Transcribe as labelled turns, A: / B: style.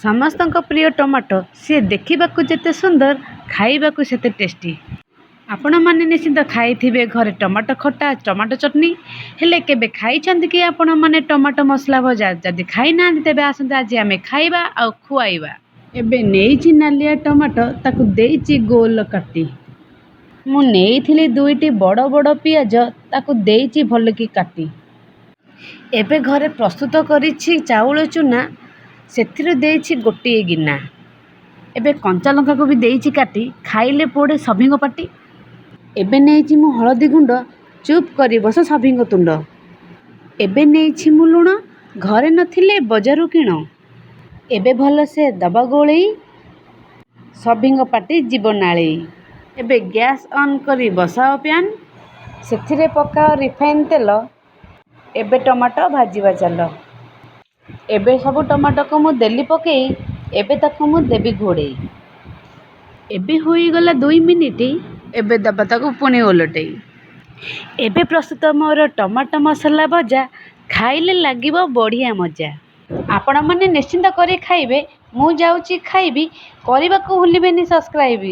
A: ସମସ୍ତଙ୍କ ପ୍ରିୟ ଟମାଟୋ ସିଏ ଦେଖିବାକୁ ଯେତେ ସୁନ୍ଦର ଖାଇବାକୁ ସେତେ ଟେଷ୍ଟି। ଆପଣମାନେ ନିଶ୍ଚିନ୍ତ ଖାଇଥିବେ ଘରେ ଟମାଟୋ ଖଟା ଟମାଟୋ ଚଟଣି। ହେଲେ କେବେ ଖାଇଛନ୍ତି କି ଆପଣମାନେ ଟମାଟୋ ମସଲା ଭଜା? ଯଦି ଖାଇନାହାନ୍ତି ତେବେ ଆସନ୍ତୁ ଆଜି ଆମେ ଖାଇବା ଆଉ ଖୁଆଇବା। ଏବେ ନେଇଛି ନାଲିଆ ଟମାଟୋ, ତାକୁ ଦେଇଛି ଗୋଲ କାଟି। ମୁଁ ନେଇଥିଲି 2ଟି ବଡ଼ ବଡ଼ ପିଆଜ, ତାକୁ ଦେଇଛି ଭଲକି କାଟି। ଏବେ ଘରେ ପ୍ରସ୍ତୁତ କରିଛି ଚାଉଳ ଚୂନା, ସେଥିରୁ ଦେଇଛି ଗୋଟିଏ ଗିନା। ଏବେ କଞ୍ଚା ଲଙ୍କାକୁ ବି ଦେଇଛି କାଟି, ଖାଇଲେ ପୋଡ଼େ ସଭିଙ୍କ ପାଟି। ଏବେ ନେଇଛି ମୁଁ ହଳଦୀ ଗୁଣ୍ଡ, ଚୁପ୍ କରି ବସ ସଭିଙ୍କ ତୁଣ୍ଡ। ଏବେ ନେଇଛି ମୁଁ ଲୁଣ, ଘରେ ନଥିଲେ ବଜାରୁ କିଣ। ଏବେ ଭଲସେ ଦବ ଗୋଳେଇ, ସଭିଙ୍କ ପାଟି ଯିବ ନାଳେଇ। ଏବେ ଗ୍ୟାସ୍ ଅନ୍ କରି ବସାଅ ପ୍ୟାନ୍, ସେଥିରେ ପକାଅ ରିଫାଇନ୍ ତେଲ। ଏବେ ଟମାଟୋ ଭାଜିବା ଚାଲ। ଏବେ ସବୁ ଟମାଟୋକୁ ମୁଁ ଦେଲି ପକେଇ, ଏବେ ତାକୁ ମୁଁ ଦେବି ଘୋଡ଼େଇ। ଏବେ ହୋଇଗଲା 2 ମିନିଟ୍, ଏବେ ଦବା ତାକୁ ପୁଣି ଓଲଟେଇ। ଏବେ ପ୍ରସ୍ତୁତ ମୋର ଟମାଟୋ ମସଲା ଭଜା, ଖାଇଲେ ଲାଗିବ ବଢ଼ିଆ ମଜା। ଆପଣମାନେ ନିଶ୍ଚିନ୍ତ କରି ଖାଇବେ। ମୁଁ ଯାଉଛି ଖାଇବି, କରିବାକୁ ଭୁଲିବେନି ସବସ୍କ୍ରାଇବ୍।